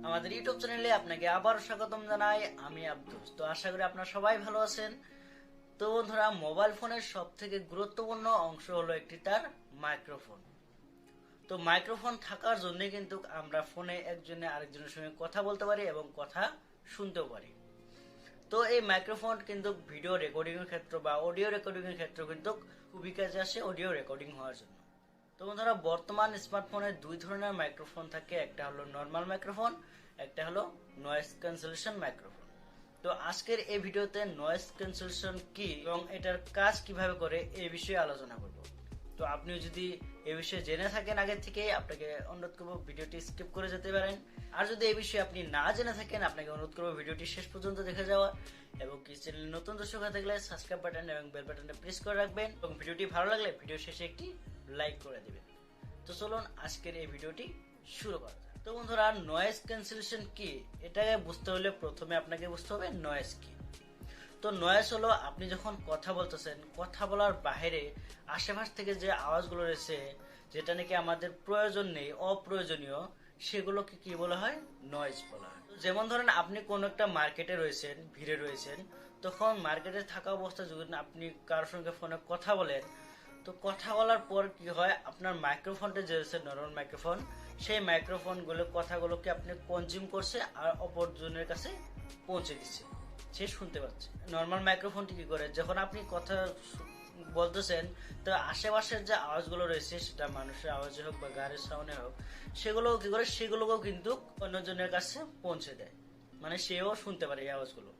আমাদের ইউটিউব চ্যানেলে আপনাকে আবারও স্বাগতম জানাই। আমি আব্দুস। তো আশা করি আপনারা সবাই ভালো আছেন। তো বন্ধুরা, মোবাইল ফোনের সব থেকে গুরুত্বপূর্ণ অংশ হলো একটি তার মাইক্রোফোন। তো মাইক্রোফোন থাকার জন্য কিন্তু আমরা ফোনে একজনে আরেকজনের সঙ্গে কথা বলতে পারি এবং কথা শুনতেও পারি। তো এই মাইক্রোফোন কিন্তু ভিডিও রেকর্ডিং এর ক্ষেত্রে বা অডিও রেকর্ডিং এর ক্ষেত্রে কিন্তু খুবই কাজে আসে অডিও রেকর্ডিং হওয়ার জন্য। তো বন্ধুরা, বর্তমান স্মার্টফোনে দুই ধরনের মাইক্রোফোন থাকে, একটা হলো নর্মাল মাইক্রোফোন, একটা হলো নয়েজ ক্যান্সেলেশন মাইক্রোফোন। তো আজকের এই ভিডিওতে নয়েজ ক্যান্সেলেশন কি এবং এটার কাজ কিভাবে করে এই বিষয়ে আলোচনা করব। তো আপনি যদি এই বিষয়ে জেনে থাকেন আগে থেকে, আপনাকে অনুরোধ করবো ভিডিওটি স্কিপ করে যেতে পারেন। আর যদি এই বিষয়ে আপনি না জেনে থাকেন, আপনাকে অনুরোধ করবো ভিডিওটি শেষ পর্যন্ত দেখে যাওয়া এবং কি চ্যানেলে নতুন দর্শক হয়ে থাকলে সাবস্ক্রাইব বাটন এবং বেল বাটনটা প্রেস করে রাখবেন এবং ভিডিওটি ভালো লাগলে ভিডিও শেষে একটি লাইক করে দিবেন। তো চলুন আজকের এই ভিডিওটি শুরু করা যাক। তো বন্ধুরা, নয়েজ ক্যান্সেলেশন কি এটাকে বুঝতে হলে প্রথমে আপনাকে বুঝতে হবে নয়েজ কি। তো নয়েজ হলো আপনি যখন কথা বলতেছেন, কথা বলার বাইরে আশেপাশ থেকে যে আওয়াজগুলো রয়েছে, যেটা নাকি আমাদের প্রয়োজন নেই, অপ্রয়োজনীয়, সেগুলোকে কি বলা হয়? নয়েজ বলা হয়। যেমন ধরেন আপনি কোন একটা মার্কেটে রয়েছেন, ভিড়ে রয়েছেন, তখন মার্কেটে থাকা অবস্থায় যদি আপনি কারোর সঙ্গে ফোনে কথা বলেন, তো কথা বলার পর কি হয়, আপনার মাইক্রোফোনটা যে রয়েছে নরমাল মাইক্রোফোন, সেই মাইক্রোফোনগুলো কথাগুলোকে আপনি কনজিউম করছে আর অপরজনের কাছে পৌঁছে দিচ্ছে, সে শুনতে পাচ্ছে। নর্মাল মাইক্রোফোনটি কি করে, যখন আপনি কথা বলতেছেন, তো আশেপাশের যে আওয়াজগুলো রয়েছে, সেটা মানুষের আওয়াজে হোক বা গাড়ির সাউন্ডে হোক, সেগুলো কি করে, সেগুলোকেও কিন্তু অন্যজনের কাছে পৌঁছে দেয়, মানে সেও শুনতে পারে এই আওয়াজগুলো।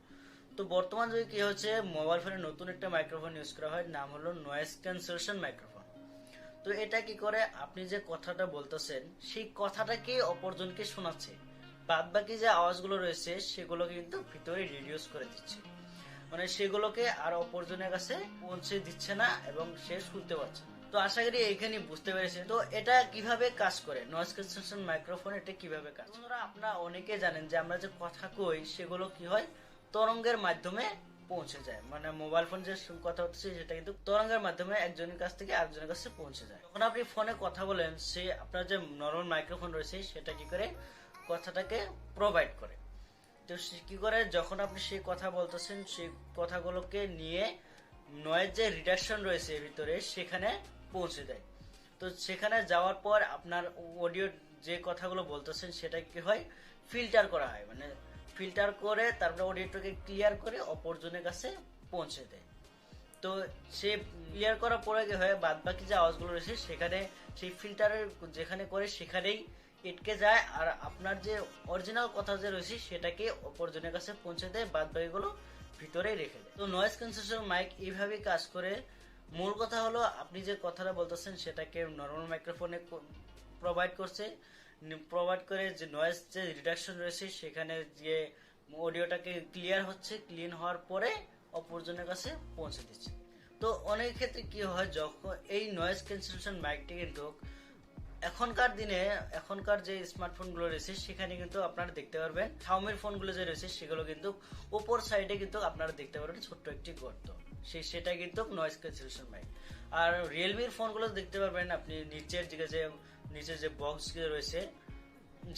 তো বর্তমান যুগে কি হচ্ছে, মোবাইল ফোনে নতুন একটা মাইক্রোফোন ইউজ করা হয়, নাম হলো নয়েজ ক্যান্সেলেশন মাইক্রোফোন। তো এটা কি করে, আপনি যে কথাটা বলতেছেন সেই কথাটাকে অপরজনকে শোনাচ্ছে, বাদ বাকি যে আওয়াজগুলো রয়েছে সেগুলো কিন্তু ভিতরে রিডিউস করে দিচ্ছে, মানে সেগুলোকে আর অপরজনের কাছে পৌঁছে দিচ্ছে না এবং সে শুনতে পাচ্ছে না। তো আশা করি এইখানে বুঝতে পেরেছেন। তো এটা কিভাবে কাজ করে, নয়েজ ক্যান্সেলেশন মাইক্রোফোন এটা কিভাবে কাজ করে। আপনারা অনেকে জানেন যে আমরা যে কথা কই সেগুলো কি হয়, তরঙ্গের মাধ্যমে পৌঁছে যায়, মানে মোবাইল ফোন যে কথা হচ্ছে সেটা কিন্তু তরঙ্গের মাধ্যমে একজনের কাছ থেকে আরেকজনের কাছে পৌঁছে যায়। যখন আপনি ফোনে কথা বলেন, সে আপনার যে নরমাল মাইক্রোফোন রয়েছে সেটা কি করে কথাটাকে প্রোভাইড করে। তো কি করে, যখন আপনি সেই কথা বলতেছেন সেই কথাগুলোকে নিয়ে নয়েজ যে রিডাকশন রয়েছে ভিতরে সেখানে পৌঁছে দেয়। তো সেখানে যাওয়ার পর আপনার অডিও যে কথাগুলো বলতেছেন সেটা কি হয়, ফিল্টার করা হয়, মানে ফিল্টার করে তারপরে অডিওটাকে ক্লিয়ার করে অপরজনের কাছে পৌঁছে দেয়। তো সে ক্লিয়ার করার পরে কি হয়, বাদ বাকি যে আওয়াজগুলো রয়েছে সেখানে সেই ফিল্টারের যেখানে করে সেখানেই এটকে যায়, আর আপনার যে অরিজিনাল কথা যে রয়েছে সেটাকে অপরজনের কাছে পৌঁছে দেয়, বাদ বাকিগুলো ভিতরেই রেখে দেয়। তো নয়েজ ক্যান্সেলেশন মাইক এইভাবেই কাজ করে। মূল কথা হলো, আপনি যে কথাটা বলতেছেন সেটাকে নর্মাল মাইক্রোফোনে প্রোভাইড করছে, প্রোভাইড করে যে নয়েজ যে রিডাকশন রয়েছে সেখানে যে অডিওটাকে ক্লিয়ার হচ্ছে, ক্লিন হওয়ার পরে অপরজনের কাছে পৌঁছে দিচ্ছে। তো অনেক ক্ষেত্রে কি হয়, যখন এই নয়েজ ক্যান্সেলেশন মাইকটি কিন্তু এখনকার দিনে, এখনকার যে স্মার্টফোন গুলো রয়েছে সেখানে কিন্তু আপনারা দেখতে পারবেন, শাওমির ফোন গুলো যে রয়েছে সেগুলো কিন্তু উপর সাইডে কিন্তু আপনারা দেখতে পারবেন ছোট্ট একটি গর্ত, সেটা কিন্তু নয়েজ ক্যান্সেলেশন মাইক। আর রিয়েলমির ফোন গুলো দেখতে পারবেন আপনি নিচের দিকে যে নিচের যে বক্স রয়েছে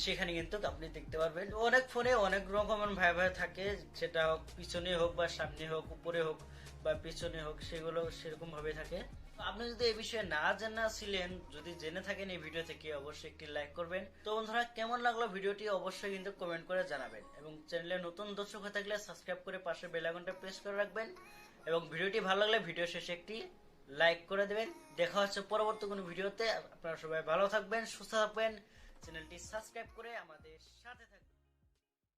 সেখানে কিন্তু আপনি দেখতে পারবেন। অনেক ফোনে অনেক রকমের ভাই থাকে, সেটা পিছনে হোক বা সামনে হোক, উপরে হোক বা পিছনে হোক, সেগুলো সেরকম ভাবে থাকে। আপনি যদি এই বিষয়ে না জানা ছিলেন, যদি জেনে থাকেন এই ভিডিও থেকে, অবশ্যই একটি লাইক করবেন। তো বন্ধুরা, কেমন লাগলো ভিডিওটি অবশ্যই কিন্তু কমেন্ট করে জানাবেন এবং চ্যানেলে নতুন দর্শক হয়ে থাকলে সাবস্ক্রাইব করে পাশে বেল আইকনটা প্রেস করে রাখবেন এবং ভিডিওটি ভালো লাগলে ভিডিও শেষে একটি লাইক করে দেবেন। দেখা হচ্ছে পরবর্তী কোনো ভিডিওতে। আপনারা সবাই ভালো থাকবেন, সুস্থ থাকবেন, চ্যানেলটি সাবস্ক্রাইব করে আমাদের সাথে থাকবেন।